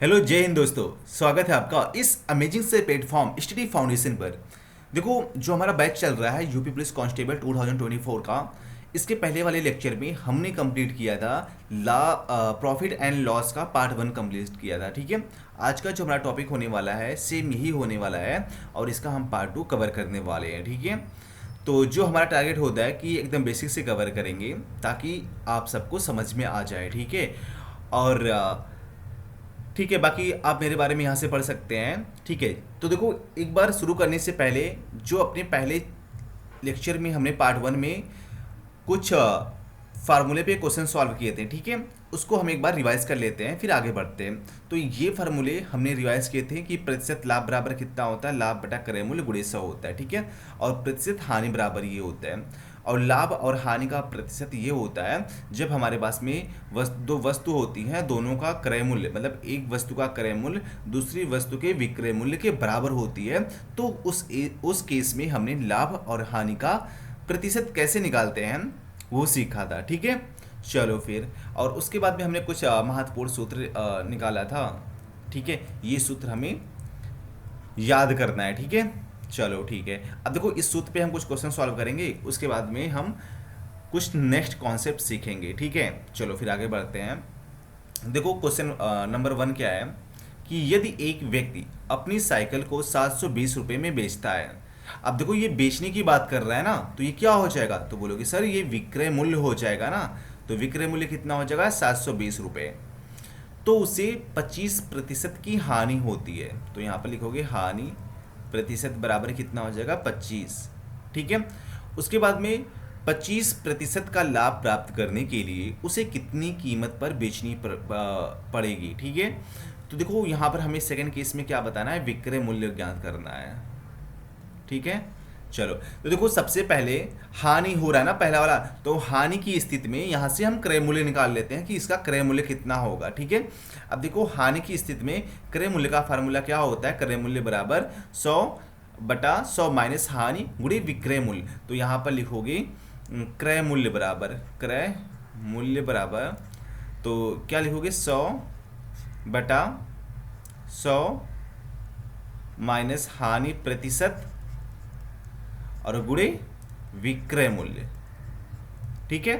Hello जय हिंद दोस्तों। स्वागत है आपका इस अमेजिंग से प्लेटफॉर्म स्टडी फाउंडेशन पर। देखो, जो हमारा बैच चल रहा है यूपी पुलिस कांस्टेबल 2024 का, इसके पहले वाले लेक्चर में हमने कंप्लीट किया था ला प्रॉफिट एंड लॉस का पार्ट 1 कंप्लीट किया था। ठीक है, आज का जो हमारा टॉपिक होने वाला है सेम यही होने वाला है और इसका हम पार्ट 2 कवर करने वाले हैं। ठीक है, तो जो हमारा टारगेट होता है कि एकदम बेसिक से कवर करेंगे ताकि आप सबको समझ में आ जाए। ठीक है, और ठीक है, बाकी आप मेरे बारे में यहाँ से पढ़ सकते हैं। ठीक है, तो देखो, एक बार शुरू करने से पहले जो अपने पहले लेक्चर में हमने पार्ट 1 में कुछ फार्मूले पे क्वेश्चन सॉल्व किए थे, ठीक है, उसको हम एक बार रिवाइज कर लेते हैं फिर आगे बढ़ते हैं। तो ये फार्मूले हमने रिवाइज किए थे कि प्रतिशत लाभ बराबर कितना होता है, लाभ बटा क्रय मूल्य गुणे 100 होता है। ठीक है, और प्रतिशत हानि बराबर ये होता है, और लाभ और हानि का प्रतिशत ये होता है जब हमारे पास में दो वस्तु होती हैं, दोनों का क्रय मूल्य मतलब एक वस्तु का क्रय मूल्य दूसरी वस्तु के विक्रय मूल्य के बराबर होती है, तो उस केस में हमने लाभ और हानि का प्रतिशत कैसे निकालते हैं वो सीखा था। ठीक है, चलो फिर, और उसके बाद में हमने कुछ महत्वपूर्ण सूत्र निकाला था। ठीक है, ये सूत्र हमें याद करना है। ठीक है, चलो ठीक है। अब देखो, इस सूत्र पे हम कुछ क्वेश्चन सॉल्व करेंगे, उसके बाद में हम कुछ नेक्स्ट कॉन्सेप्ट सीखेंगे। ठीक है, चलो फिर आगे बढ़ते हैं। देखो, क्वेश्चन नंबर 1 क्या है कि यदि एक व्यक्ति अपनी साइकिल को 720 रुपये में बेचता है। अब देखो, ये बेचने की बात कर रहा है ना, तो ये क्या हो जाएगा, तो बोलोगे सर ये विक्रय मूल्य हो जाएगा ना। तो विक्रय मूल्य कितना हो जाएगा, 720 रुपये। तो उसे 25% की हानि होती है, तो यहाँ पर लिखोगे हानि प्रतिशत बराबर कितना हो जाएगा, 25। ठीक है, उसके बाद में 25% का लाभ प्राप्त करने के लिए उसे कितनी कीमत पर बेचनी पड़ेगी। ठीक है, तो देखो यहाँ पर हमें सेकंड केस में क्या बताना है, विक्रय मूल्य ज्ञात करना है। ठीक है, चलो, तो देखो सबसे पहले हानि हो रहा है ना पहला वाला, तो हानि की स्थिति में यहाँ से हम क्रय मूल्य निकाल लेते हैं कि इसका क्रय मूल्य कितना होगा। ठीक है, अब देखो हानि की स्थिति में क्रय मूल्य का फार्मूला क्या होता है, क्रय मूल्य बराबर 100/100 माइनस हानि गुणे विक्रय मूल्य। तो यहाँ पर लिखोगे क्रय मूल्य बराबर, तो क्या लिखोगे, 100/100 माइनस हानि प्रतिशत और गुणे विक्रय मूल्य। ठीक है,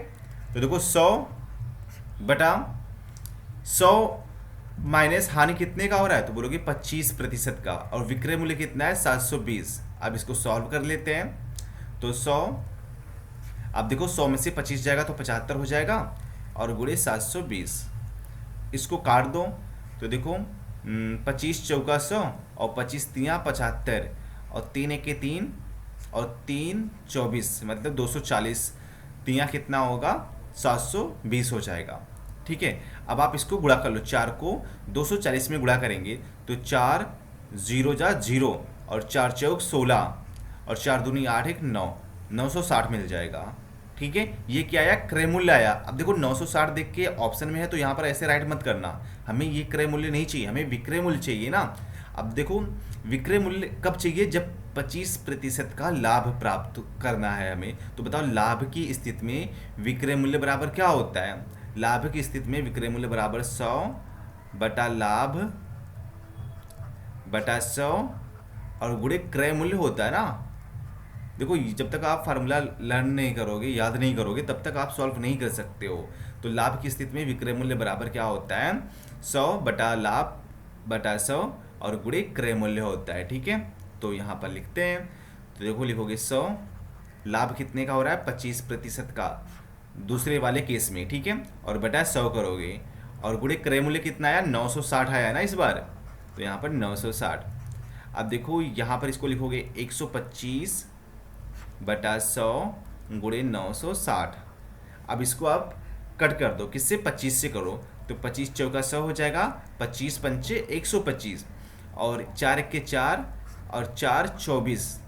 तो देखो 100/100 माइनस हानि कितने का हो रहा है, तो बोलोगे 25% का, और विक्रय मूल्य कितना है, 720। अब इसको सॉल्व कर लेते हैं। तो 100, अब देखो 100 में से 25 जाएगा तो 75 हो जाएगा, और गुणे 720, इसको काट दो। तो देखो 25 चौका 100 और 25 तिया 75 और 3 एके 3 और 3 24 मतलब 240, तिया कितना होगा, 720 हो जाएगा। ठीक है, अब आप इसको गुणा कर लो, 4 को 240 में गुणा करेंगे तो 4 0 जा 0 और 4 चौक 16 और 4 दूनी 8 1 9, 960 मिल जाएगा। ठीक है, ये क्या आया, क्रय मूल्य आया। अब देखो 960 देख के ऑप्शन में है तो यहाँ पर ऐसे राइट मत करना, हमें ये क्रय मूल्य नहीं चाहिए, हमें विक्रय मूल्य चाहिए ना। अब देखो विक्रय मूल्य कब चाहिए, जब 25% का लाभ प्राप्त करना है हमें। तो बताओ लाभ की स्थिति में विक्रय मूल्य बराबर क्या होता है, लाभ की स्थिति में विक्रय मूल्य बराबर 100/लाभ/100 और गुणे क्रय मूल्य होता है ना। देखो जब तक आप फार्मूला लर्न नहीं करोगे, याद नहीं करोगे, तब तक आप सॉल्व नहीं कर सकते हो। तो लाभ की स्थिति में विक्रय मूल्य बराबर क्या होता है, 100/लाभ/100 और गुणे क्रय मूल्य होता है। ठीक है, तो यहाँ पर लिखते हैं। तो देखो लिखोगे 100, लाभ कितने का हो रहा है, 25% का दूसरे वाले केस में। ठीक है, और बटा 100 करोगे, और गुणे क्रय मूल्य कितना आया, 960 आया ना इस बार, तो यहाँ पर 960। अब देखो यहाँ पर इसको लिखोगे 125/100 गुणे 960। अब इसको आप कट कर दो, किससे, 25 से करो, तो 25 चौका 100 हो जाएगा, 25 पंचे 125 और 4 1 के 4 और 4 24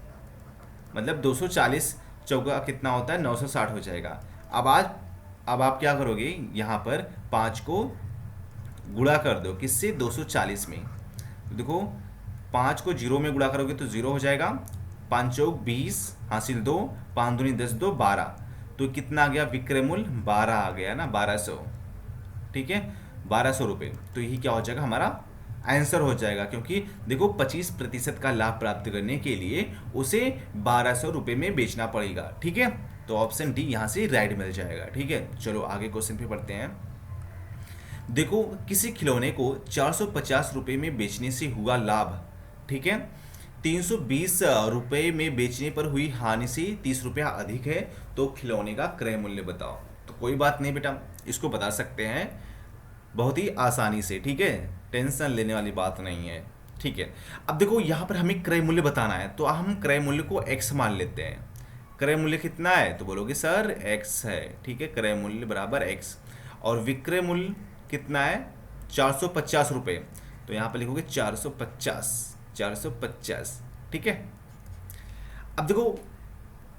मतलब 240 चौका कितना होता है, 960 हो जाएगा। अब आप क्या करोगे, यहाँ पर 5 को गुणा कर दो, किससे, 240 में। तो देखो 5 को 0 में गुणा करोगे तो 0 हो जाएगा, 5 चौक 20 हासिल 2, 5 दूनी 10 2 12, तो कितना आ गया विक्रय मूल्य, 12 आ गया ना, 1200। ठीक है, 1200 रुपये। तो यही क्या हो जाएगा हमारा आंसर हो जाएगा, क्योंकि देखो 25% का लाभ प्राप्त करने के लिए उसे 1200 रुपये में बेचना पड़ेगा। ठीक है, तो ऑप्शन डी यहाँ से राइट मिल जाएगा। ठीक है, चलो आगे क्वेश्चन पे पढ़ते हैं। देखो किसी खिलौने को 450 रुपये में बेचने से हुआ लाभ, ठीक है, 320 रुपये में बेचने पर हुई हानि से 30 रुपया अधिक है, तो खिलौने का क्रय मूल्य बताओ। तो कोई बात नहीं बेटा, इसको बता सकते हैं बहुत ही आसानी से। ठीक है, टेंशन लेने वाली बात नहीं है। ठीक है, अब देखो यहाँ पर हमें क्रय मूल्य बताना है, तो हम क्रय मूल्य को x मान लेते हैं। क्रय मूल्य कितना है, तो बोलोगे सर x है। ठीक है, क्रय मूल्य बराबर x, और विक्रय मूल्य कितना है 450 रुपये, तो यहाँ पर लिखोगे 450। ठीक है, अब देखो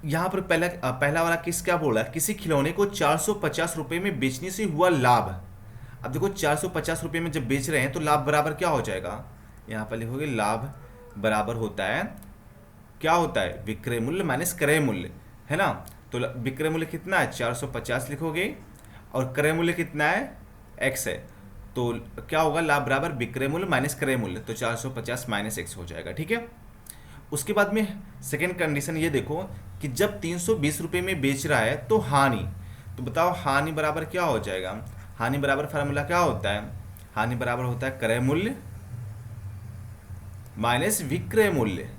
यहाँ पर पहला वाला किस क्या बोला, किसी खिलौने को 450 रुपये में बेचने से हुआ लाभ। अब देखो 450 रुपये में जब बेच रहे हैं तो लाभ बराबर क्या हो जाएगा, यहाँ पर लिखोगे लाभ बराबर होता है, क्या होता है, विक्रय मूल्य माइनस क्रय मूल्य, है ना। तो विक्रय मूल्य कितना है 450 लिखोगे, और क्रय मूल्य कितना है x है, तो क्या होगा लाभ बराबर विक्रय मूल्य माइनस क्रय मूल्य, तो 450 माइनस x हो जाएगा। ठीक है, उसके बाद में सेकेंड कंडीशन ये देखो कि जब 320 रुपये में बेच रहा है तो हानि, तो बताओ हानि बराबर क्या हो जाएगा। हानि बराबर फार्मूला क्या होता है, हानि बराबर होता है क्रय मूल्य माइनस विक्रय मूल्य।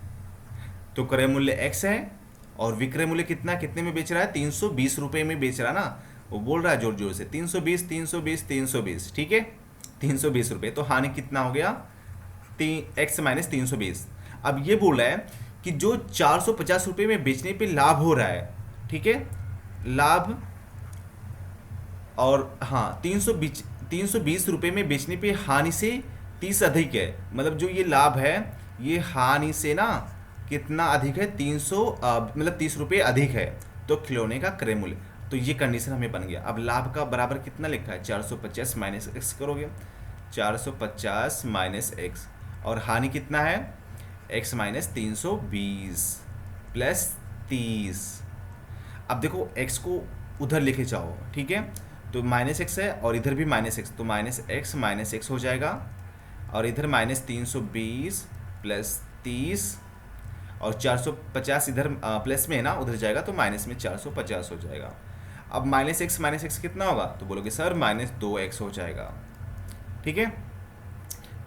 तो क्रय मूल्य x है और विक्रय मूल्य कितने में बेच रहा है, 320 रुपये में बेच रहा है ना, वो बोल रहा है जोर जोर से 320। ठीक है, 320 रुपये, तो हानि कितना हो गया x माइनस 320। अब ये बोल रहा है कि जो 450 रुपये में बेचने पे लाभ हो रहा है, ठीक है, लाभ, और हाँ 320 रुपये में बेचने पे हानि से 30 अधिक है, मतलब जो ये लाभ है ये हानि से ना कितना अधिक है, 30 रुपये अधिक है, तो खिलौने का क्रय मूल्य। तो ये कंडीशन हमें बन गया। अब लाभ का बराबर कितना लिखा है 450 माइनस एक्स करोगे, 450 माइनस एक्स, और हानि कितना है x माइनस 320 प्लस 30। अब देखो x को उधर लेके जाओ, ठीक है, तो माइनस एक्स है और इधर भी माइनस एक्स, तो माइनस एक्स हो जाएगा, और इधर माइनस 320 प्लस 30, और 450 इधर प्लस में है ना, उधर जाएगा तो माइनस में 450 हो जाएगा। अब माइनस एक्स कितना होगा, तो बोलोगे सर माइनस 2x हो जाएगा। ठीक है,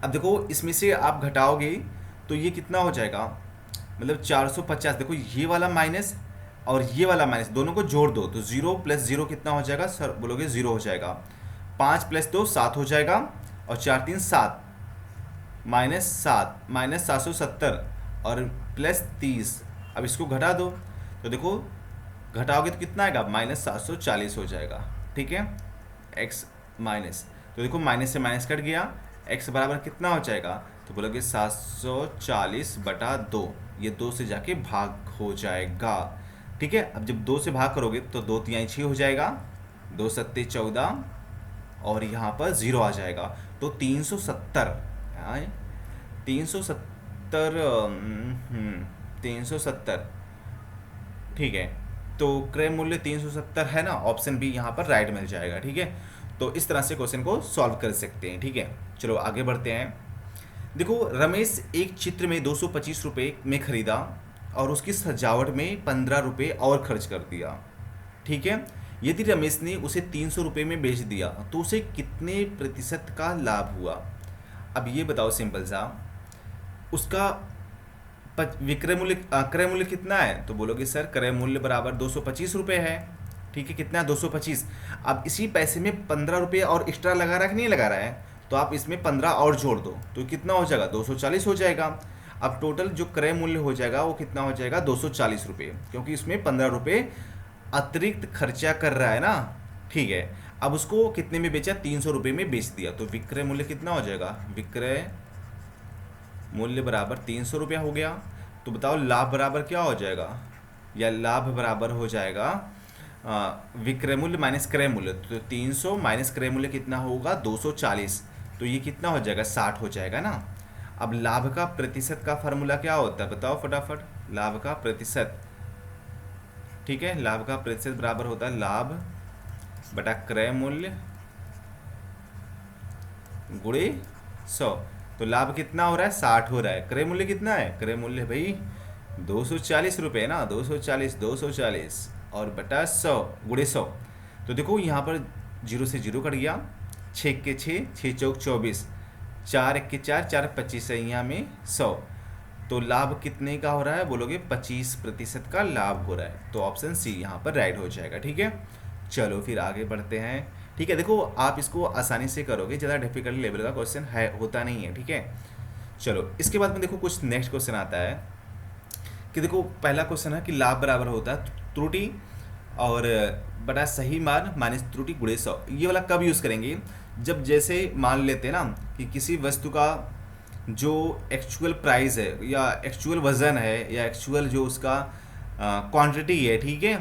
अब देखो इसमें से आप घटाओगे तो ये कितना हो जाएगा, मतलब 450, देखो ये वाला माइनस और ये वाला माइनस दोनों को जोड़ दो, तो 0 प्लस 0 कितना हो जाएगा सर, बोलोगे 0 हो जाएगा। 5 प्लस 2 7 हो जाएगा, और 4 3 7, माइनस 7 माइनस 770, और प्लस 30। अब इसको घटा दो, तो देखो घटाओगे तो कितना आएगा, माइनस 740 हो जाएगा। ठीक है, x माइनस, तो देखो माइनस से माइनस कट गया, x बराबर कितना हो जाएगा, तो बोलोगे 740/2, ये 2 से जाके भाग हो जाएगा। ठीक है, अब जब 2 से भाग करोगे तो 2 तिहाई 6 हो जाएगा, 2 सत्ते 14, और यहाँ पर 0 आ जाएगा, तो 370 370। ठीक है, तो क्रय मूल्य 370 है ना, ऑप्शन बी यहाँ पर राइट मिल जाएगा। ठीक है, तो इस तरह से क्वेश्चन को सॉल्व कर सकते हैं। ठीक है, चलो आगे बढ़ते हैं। देखो रमेश एक चित्र में 225 रुपये में खरीदा और उसकी सजावट में 15 रुपये और खर्च कर दिया। ठीक है, यदि रमेश ने उसे 300 रुपये में बेच दिया तो उसे कितने प्रतिशत का लाभ हुआ। अब ये बताओ सिंपल सा, उसका विक्रय मूल्य क्रय मूल्य कितना है, तो बोलोगे सर क्रय मूल्य बराबर 225 रुपये है। ठीक है, कितना है 225। अब इसी पैसे में 15 रुपये और एक्स्ट्रा लगा रहा है कि नहीं लगा रहा है, तो आप इसमें 15 और जोड़ दो, तो कितना हो जाएगा 240 हो जाएगा। अब टोटल जो क्रय मूल्य हो जाएगा वो कितना हो जाएगा 240 रुपये, क्योंकि इसमें 15 रुपये अतिरिक्त खर्चा कर रहा है ना। ठीक है, अब उसको कितने में बेचा, 300 रुपये में बेच दिया, तो विक्रय मूल्य कितना हो जाएगा, विक्रय मूल्य बराबर 300 रुपया हो गया। तो बताओ लाभ बराबर क्या हो जाएगा, या लाभ बराबर हो जाएगा विक्रय मूल्य माइनस क्रय मूल्य, तो 300 माइनस क्रय मूल्य कितना होगा 240, तो ये कितना हो जाएगा 60 हो जाएगा ना। अब लाभ का प्रतिशत का फार्मूला क्या होता है बताओ फटाफट, लाभ का प्रतिशत। ठीक है, लाभ का प्रतिशत बराबर होता है लाभ बटा क्रय मूल्य गुणे 100। तो लाभ कितना हो रहा है, 60 हो रहा है। क्रय मूल्य कितना है, क्रय मूल्य भाई 240 रुपये ना, 240 और बटा 100 गुणे 100। तो देखो यहाँ पर जीरो से जीरो कट गया, 6 के 6, 6 चौक 24, 4 एक के 4, 4 25 है, यहाँ में 100। तो लाभ कितने का हो रहा है बोलोगे, 25% का लाभ हो रहा है। तो ऑप्शन सी यहाँ पर राइट हो जाएगा। ठीक है, चलो फिर आगे बढ़ते हैं। ठीक है, देखो आप इसको आसानी से करोगे, ज़्यादा डिफिकल्ट लेवल का क्वेश्चन है होता नहीं है। ठीक है, चलो इसके बाद में देखो कुछ नेक्स्ट क्वेश्चन आता है कि देखो पहला क्वेश्चन है कि लाभ बराबर होता है त्रुटि और बटा सही मान माइनस त्रुटि गुणे 100। ये वाला कब यूज़ करेंगे, जब जैसे मान लेते हैं ना कि किसी वस्तु का जो एक्चुअल प्राइस है या एक्चुअल वज़न है या एक्चुअल जो उसका क्वांटिटी है, ठीक है,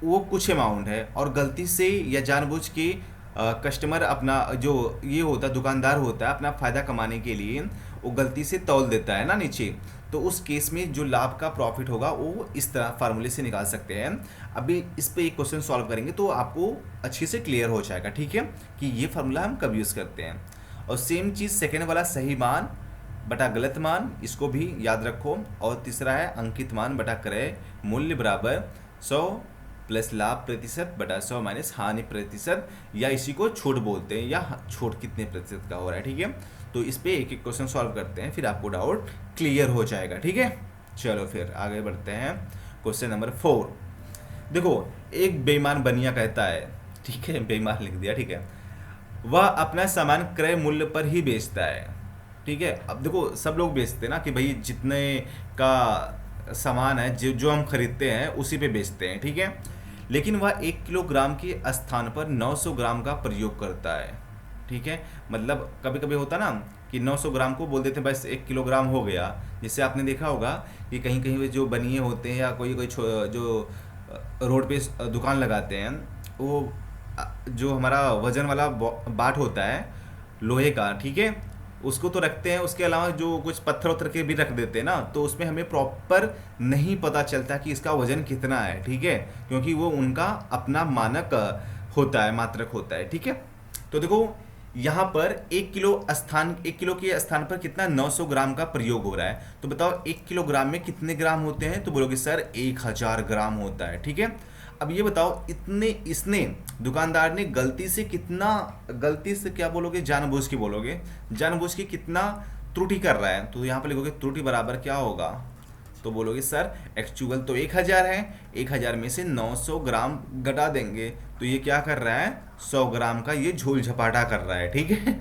वो कुछ अमाउंट है और गलती से या जानबूझ के कस्टमर अपना जो ये होता है दुकानदार होता है अपना फ़ायदा कमाने के लिए वो गलती से तौल देता है ना नीचे, तो उस केस में जो लाभ का प्रॉफिट होगा वो इस तरह फार्मूले से निकाल सकते हैं। अभी इस पे एक क्वेश्चन सॉल्व करेंगे तो आपको अच्छे से क्लियर हो जाएगा। ठीक है, कि ये फार्मूला हम कब यूज़ करते हैं। और सेम चीज़ सेकेंड वाला सही मान बटा गलत मान, इसको भी याद रखो। और तीसरा है अंकित मान बटा क्रय मूल्य बराबर 100 प्लस लाभ प्रतिशत बटा 100 माइनस हानि प्रतिशत, या इसी को छूट बोलते हैं, या छूट कितने प्रतिशत का हो रहा है। ठीक है, तो इस पे एक एक क्वेश्चन सॉल्व करते हैं, फिर आपको डाउट क्लियर हो जाएगा। ठीक है, चलो फिर आगे बढ़ते हैं। क्वेश्चन नंबर 4, देखो एक बेईमान बनिया कहता है, ठीक है, बेईमान लिख दिया, ठीक है, वह अपना सामान क्रय मूल्य पर ही बेचता है। ठीक है, अब देखो सब लोग बेचते हैं ना कि भाई जितने का सामान है जो हम खरीदते हैं उसी पे बेचते हैं। ठीक है, लेकिन वह 1 किलोग्राम के स्थान पर 900 ग्राम का प्रयोग करता है। ठीक है, मतलब कभी कभी होता ना कि 900 ग्राम को बोल देते हैं बस 1 किलोग्राम हो गया। जिससे आपने देखा होगा कि कहीं कहीं जो बनिए होते हैं या कोई कोई जो रोड पे दुकान लगाते हैं, वो जो हमारा वजन वाला बाट होता है लोहे का, ठीक है, उसको तो रखते हैं, उसके अलावा जो कुछ पत्थर उत्थर के भी रख देते हैं ना, तो उसमें हमें प्रॉपर नहीं पता चलता कि इसका वजन कितना है। ठीक है, क्योंकि वो उनका अपना मानक होता है, मात्रक होता है। ठीक है, तो देखो यहाँ पर 1 किलो के स्थान पर कितना 900 ग्राम का प्रयोग हो रहा है। तो बताओ 1 किलोग्राम में कितने ग्राम होते हैं, तो बोलोगे सर 1000 ग्राम होता है। ठीक है, अब ये बताओ इसने दुकानदार ने गलती से क्या बोलोगे, जानबूझ के बोलोगे, जानबूझ के कितना त्रुटि कर रहा है। तो यहाँ पर लिखोगे त्रुटि बराबर क्या होगा, तो बोलोगे सर एक्चुअल तो 1000 है, 1000 में से 900 ग्राम घटा देंगे तो ये क्या कर रहा है, 100 ग्राम का ये झोल झपाटा कर रहा है। ठीक है,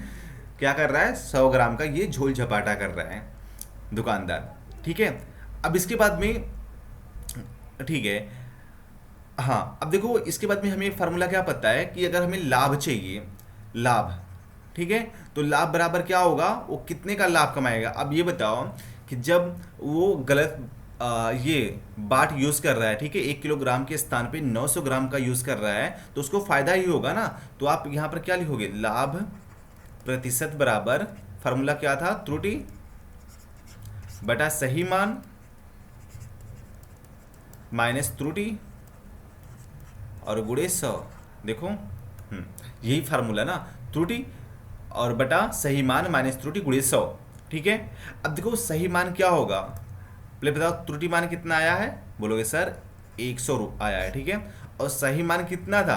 क्या कर रहा है, 100 ग्राम का ये झोल झपाटा कर रहा है दुकानदार। ठीक है, अब इसके बाद में, ठीक है, हाँ, अब देखो इसके बाद में हमें फार्मूला क्या पता है कि अगर हमें लाभ चाहिए, लाभ, ठीक है, तो लाभ बराबर क्या होगा, वो कितने का लाभ कमाएगा। अब ये बताओ कि जब वो गलत ये बाट यूज़ कर रहा है, ठीक है, 1 किलोग्राम के स्थान पे 900 ग्राम का यूज़ कर रहा है, तो उसको फायदा ही होगा ना। तो आप यहाँ पर क्या लिखोगे, लाभ प्रतिशत बराबर, फार्मूला क्या था, त्रुटि बटा सही मान माइनस त्रुटि और गुणे 100। देखो यही फार्मूला ना, त्रुटि और बटा सही मान माइनस त्रुटि गुणे 100। ठीक है, अब देखो सही मान क्या होगा, पहले बताओ त्रुटि मान कितना आया है, बोलोगे सर 100 आया है। ठीक है, और सही मान कितना था,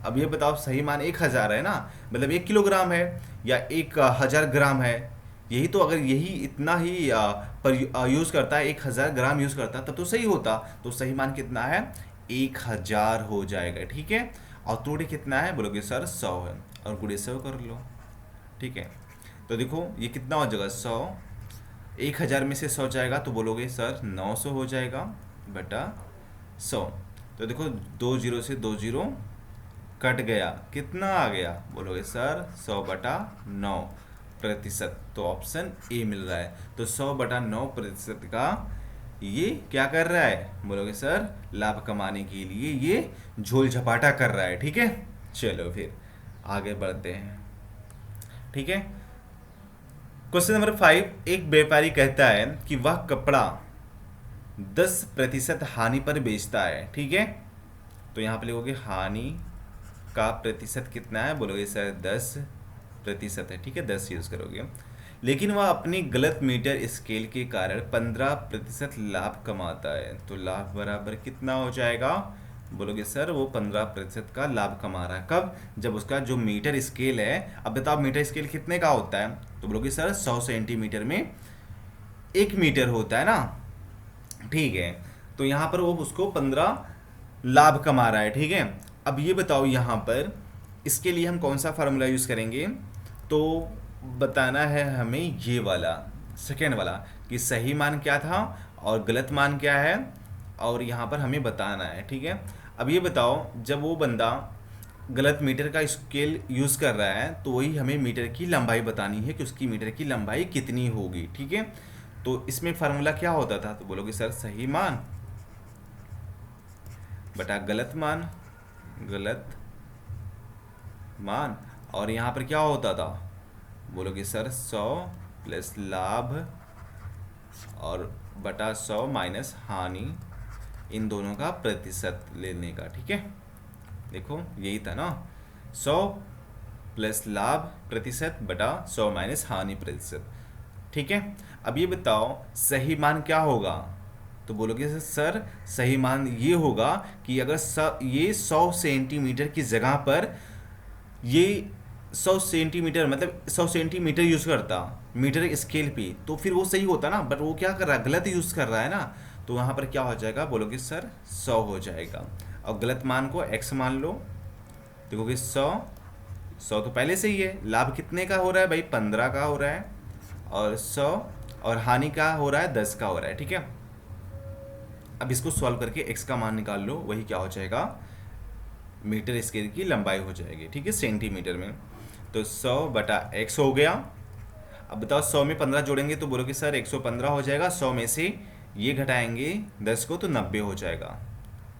अब ये बताओ सही मान 1000 है ना, मतलब 1 किलोग्राम है या 1000 ग्राम है। यही तो, अगर यही इतना ही पर यूज़ करता है, 1000 ग्राम यूज़ करता तब तो सही होता। तो सही मान कितना है, 1000 हो जाएगा। ठीक है, और त्रुटि कितना है, बोलोगे सर 100 है, और गुणे 100 कर लो। ठीक है, तो देखो ये कितना हो जाएगा, 100, 1000 में से 100 जाएगा तो बोलोगे सर 900 हो जाएगा बटा 100। तो देखो 2 जीरो से 2 जीरो कट गया, कितना आ गया, बोलोगे सर 100 बटा 9 प्रतिशत। तो ऑप्शन ए मिल रहा है। तो 100 बटा 9% का ये क्या कर रहा है, बोलोगे सर लाभ कमाने के लिए ये झोल झपाटा कर रहा है। ठीक है, चलो फिर आगे बढ़ते हैं। ठीक है, क्वेश्चन नंबर 5, एक व्यापारी कहता है कि वह कपड़ा 10% हानि पर बेचता है। ठीक है, तो यहाँ पे लिखोगे हानि का प्रतिशत कितना है, बोलोगे सर 10% है। ठीक है, 10 यूज़ करोगे। लेकिन वह अपनी गलत मीटर स्केल के कारण 15% लाभ कमाता है। तो लाभ बराबर कितना हो जाएगा? बोलोगे सर वो 15% का लाभ कमा रहा है। कब? जब उसका जो मीटर स्केल है, अब बताओ मीटर स्केल कितने का होता है? तो बोलोगे सर 100 सेंटीमीटर में 1 मीटर होता है ना। ठीक है, तो यहाँ पर वो उसको 15 लाभ कमा रहा है। ठीक है, अब ये बताओ यहाँ पर इसके लिए हम कौन सा फार्मूला यूज़ करेंगे? तो बताना है हमें ये वाला, सेकेंड वाला, कि सही मान क्या था और गलत मान क्या है, और यहाँ पर हमें बताना है। ठीक है, अब ये बताओ जब वो बंदा गलत मीटर का स्केल यूज़ कर रहा है तो वही हमें मीटर की लंबाई बतानी है कि उसकी मीटर की लंबाई कितनी होगी। ठीक है, तो इसमें फार्मूला क्या होता था? तो बोलोगे सर सही मान बटा गलत मान, गलत मान, और यहाँ पर क्या होता था? बोलोगे सर 100 प्लस लाभ और बटा 100 माइनस हानि, इन दोनों का प्रतिशत लेने का। ठीक है, देखो यही था ना, 100 प्लस लाभ प्रतिशत बटा 100 माइनस हानि प्रतिशत। ठीक है, अब ये बताओ सही मान क्या होगा? तो बोलोगे सर सही मान ये होगा कि अगर ये 100 सेंटीमीटर की जगह पर ये 100 सेंटीमीटर मतलब 100 सेंटीमीटर यूज़ करता मीटर स्केल पे, तो फिर वो सही होता ना, बट वो क्या कर रहा है? गलत यूज़ कर रहा है ना। तो वहाँ पर क्या हो जाएगा? बोलोगे सर 100 हो जाएगा, और गलत मान को x मान लो। देखोगे 100 तो पहले से ही है। लाभ कितने का हो रहा है भाई? 15 का हो रहा है, और 100 और हानि का हो रहा है 10 का हो रहा है। ठीक है, अब इसको सॉल्व करके x का मान निकाल लो, वही क्या हो जाएगा? मीटर स्केल की लंबाई हो जाएगी। ठीक है, सेंटीमीटर में। तो 100 बटा x हो गया। अब बताओ 100 में 15 जोड़ेंगे तो बोलोगे सर 115 हो जाएगा। 100 में से ये घटाएंगे 10 को तो 90 हो जाएगा।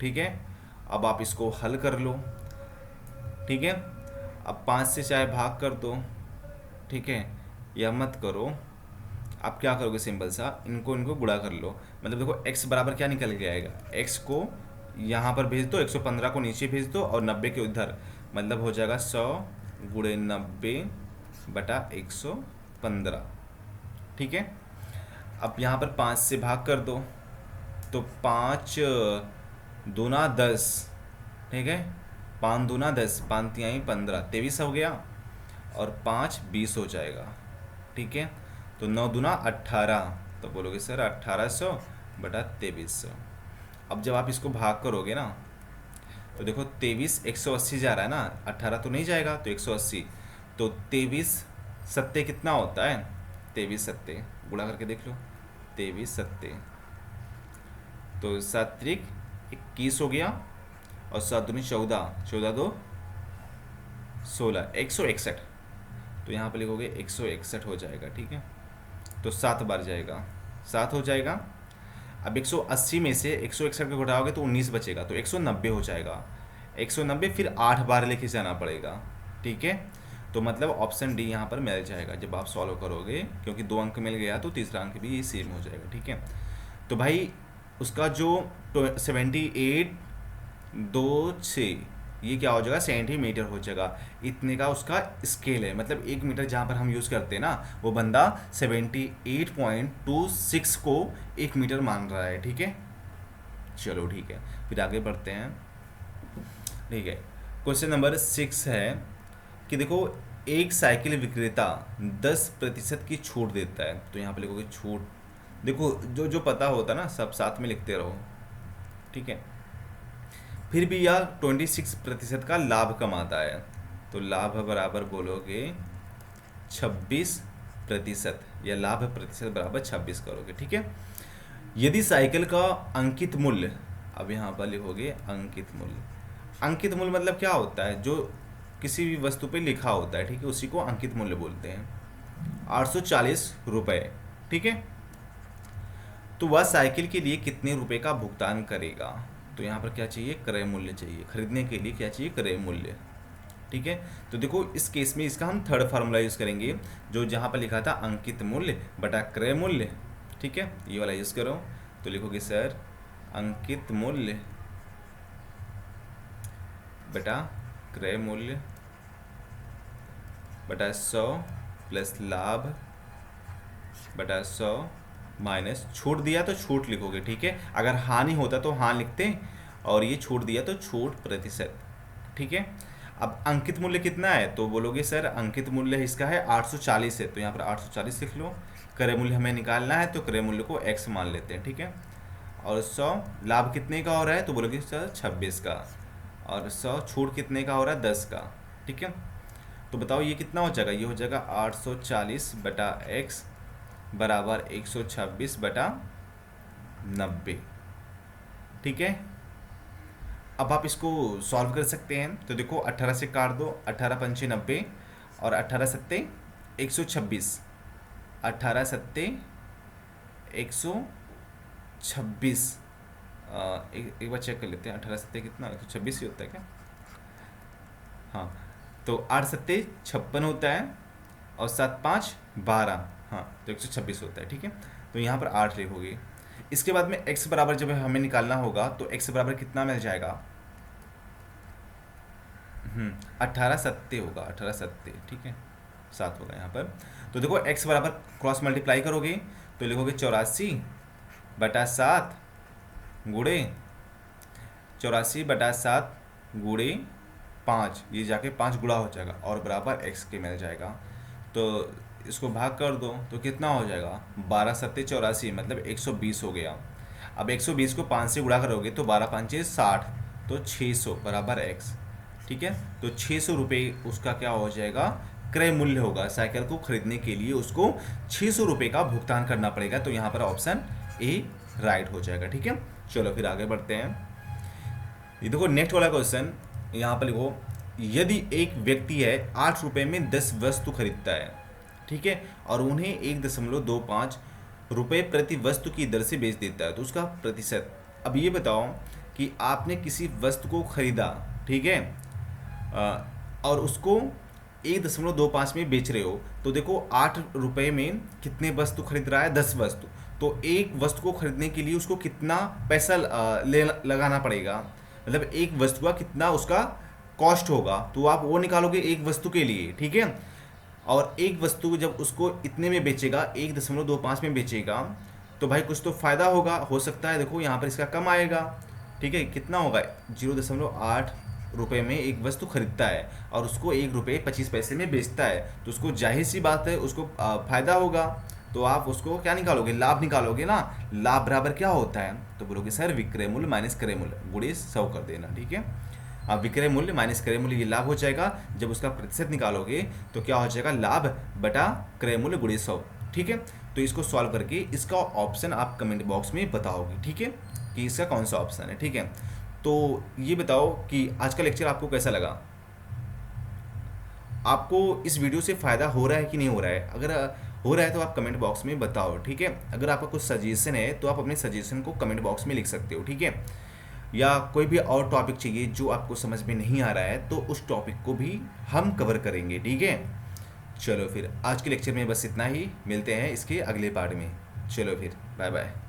ठीक है, अब आप इसको हल कर लो। ठीक है, अब 5 से चाहे भाग कर दो। ठीक है, या मत करो, आप क्या करोगे? सिंपल सा इनको गुणा कर लो। मतलब देखो x बराबर क्या निकल के आएगा? x को यहाँ पर भेज दो, 115 को नीचे भेज दो और 90 के उधर, मतलब हो जाएगा 100 गुणे 90 बटा 115। ठीक है, अब यहाँ पर 5 से भाग कर दो, तो 5 दूना 10। ठीक है, 5 दूना 10, 5 तिहाई 15, 23 हो गया, और 5 20 हो जाएगा। ठीक है, तो 9 दूना 18, तो बोलोगे सर 1800 बटा 2300। अब जब आप इसको भाग करोगे ना, तो देखो 23 180 जा रहा है ना, 18 तो नहीं जाएगा, तो 180, तो 23 सत्ते कितना होता है? 23 सत्ते गुणा करके देख लो, 23 सत्ते, तो 7 त्रिक 21 हो गया, और 7 दूनी 14, 14 दो 16, 161। तो यहाँ पे लिखोगे 161 हो जाएगा। ठीक है, तो 7 बार जाएगा, 7 हो जाएगा। अब 180 में से 161 को घटाओगे तो 19 बचेगा, तो 190 हो जाएगा। 190 फिर 8 बार लेके जाना पड़ेगा। ठीक है, तो मतलब ऑप्शन डी यहाँ पर मिल जाएगा जब आप सॉल्व करोगे, क्योंकि 2 अंक मिल गया तो तीसरा अंक भी सेम हो जाएगा। ठीक है, तो भाई उसका जो 78.26 ये क्या हो जाएगा? सेंटीमीटर हो जाएगा। इतने का उसका स्केल है, मतलब 1 मीटर जहाँ पर हम यूज़ करते हैं ना, वो बंदा 78.26 को 1 मीटर मान रहा है। ठीक है, चलो ठीक है, फिर आगे बढ़ते हैं। ठीक है, क्वेश्चन नंबर 6 है कि देखो एक साइकिल विक्रेता 10% की छूट देता है। तो यहाँ पे लिखोगे छूट, देखो जो जो पता होता है ना सब साथ में लिखते रहो। ठीक है, फिर भी यह 26% का लाभ कमाता है। तो लाभ बराबर बोलोगे 26%, या लाभ प्रतिशत बराबर 26 करोगे। ठीक है, यदि साइकिल का अंकित मूल्य, अब यहाँ पर लिखोगे अंकित मूल्य। अंकित मूल्य मतलब क्या होता है? जो किसी भी वस्तु पे लिखा होता है, ठीक है, उसी को अंकित मूल्य बोलते हैं। 840 रुपये। ठीक है, तो वह साइकिल के लिए कितने रुपए का भुगतान करेगा? तो यहाँ पर क्या चाहिए? क्रय मूल्य चाहिए। खरीदने के लिए क्या चाहिए? क्रय मूल्य। ठीक है, तो देखो इस केस में इसका हम थर्ड फार्मूला यूज़ करेंगे, जो जहाँ पर लिखा था अंकित मूल्य बटा क्रय मूल्य। ठीक है, ये वाला यूज़ करो, तो लिखोगे सर अंकित मूल्य बटा क्रय मूल्य बटा 100 प्लस लाभ बटा 100 माइनस, छूट दिया तो छूट लिखोगे, ठीक है। अगर हानि होता तो हाँ लिखते, और ये छूट दिया तो छूट प्रतिशत, ठीक है। अब अंकित मूल्य कितना है, तो बोलोगे सर अंकित मूल्य इसका है 840 है, तो यहाँ पर 840 लिख लो। क्रय मूल्य हमें निकालना है, तो क्रय मूल्य को x मान लेते हैं, ठीक है। और 100 लाभ कितने का हो रहा है, तो बोलोगे सर 26 का, और 100 छूट कितने का हो रहा है, 10 का, ठीक है। तो बताओ ये कितना हो जाएगा, ये हो जाएगा 840 बटा x बराबर 126 बटा 90, ठीक है। अब आप इसको सॉल्व कर सकते हैं, तो देखो 18 से काट दो, 18 पंचे 90 और 18 सत्ते 126, 18 सत्ते 126, एक बार चेक कर लेते हैं, 18 सत्ते कितना, 126 ही होता है क्या, हाँ। तो 8 सत्ते 56 होता है, और 7 5 12, हाँ, तो 126 होता है, ठीक है। तो यहाँ पर 8 लिखोगे। इसके बाद में x बराबर जब हमें निकालना होगा, तो x बराबर कितना मिल जाएगा, 18 सत्ते होगा, 18 सत्ते, ठीक है, 7 होगा यहाँ पर। तो देखो x बराबर क्रॉस मल्टीप्लाई करोगे तो लिखोगे 84 बटा 7 गुणे 84 बटा 7 गुणे 5, ये जाके 5 गुणा हो जाएगा और बराबर x के मिल जाएगा। तो इसको भाग कर दो तो कितना हो जाएगा, 12 सत्ते 84, मतलब 120 हो गया। अब 120 को 5 से गुणा करोगे तो 12 पंचे 60, तो 600 बराबर x, ठीक है। तो 600 रुपये उसका क्या हो जाएगा, क्रय मूल्य होगा। साइकिल को खरीदने के लिए उसको 600 रुपये का भुगतान करना पड़ेगा, तो यहाँ पर ऑप्शन ए राइट हो जाएगा, ठीक है। चलो फिर आगे बढ़ते हैं। ये देखो नेक्स्ट वाला क्वेश्चन, यहाँ पर लिखो, यदि एक व्यक्ति है 8 रुपये में 10 वस्तु खरीदता है, ठीक है, और उन्हें 1.25 रुपये प्रति वस्तु की दर से बेच देता है, तो उसका प्रतिशत। अब ये बताओ कि आपने किसी वस्तु को खरीदा, ठीक है, और उसको 1.25 में बेच रहे हो, तो देखो 8 रुपये में कितने वस्तु खरीद रहा है, 10 वस्तु। तो एक वस्तु को खरीदने के लिए उसको कितना पैसा लगाना पड़ेगा, मतलब एक वस्तु का कितना उसका कॉस्ट होगा, तो आप वो निकालोगे एक वस्तु के लिए, ठीक है। और एक वस्तु जब उसको इतने में बेचेगा, 1.25 में बेचेगा, तो भाई कुछ तो फ़ायदा होगा, हो सकता है। देखो यहाँ पर इसका कम आएगा, ठीक है, कितना होगा, 0.8 रुपये में एक वस्तु खरीदता है और उसको 1 रुपये 25 पैसे में बेचता है, तो उसको जाहिर सी बात है उसको फ़ायदा होगा। तो आप उसको क्या निकालोगे, लाभ निकालोगे ना। लाभ बराबर क्या होता है, तो बोलोगे सर विक्रय मूल्य माइनस क्रय मूल्य गुणे 100 कर देना, ठीक है। अब विक्रय मूल्य माइनस क्रय मूल्य ये लाभ हो जाएगा, जब उसका प्रतिशत निकालोगे तो क्या हो जाएगा, लाभ बटा क्रय मूल्य गुणे 100, ठीक है। तो इसको सॉल्व करके इसका ऑप्शन आप कमेंट बॉक्स में बताओगे, ठीक है, कि इसका कौन सा ऑप्शन है, ठीक है। तो ये बताओ कि आज का लेक्चर आपको कैसा लगा, आपको इस वीडियो से फ़ायदा हो रहा है कि नहीं हो रहा है। अगर हो रहा है तो आप कमेंट बॉक्स में बताओ, ठीक है। अगर आपका कुछ सजेशन है तो आप अपने सजेशन को कमेंट बॉक्स में लिख सकते हो, ठीक है। या कोई भी और टॉपिक चाहिए जो आपको समझ में नहीं आ रहा है, तो उस टॉपिक को भी हम कवर करेंगे, ठीक है। चलो फिर आज के लेक्चर में बस इतना ही, मिलते हैं इसके अगले पार्ट में। चलो फिर बाय बाय।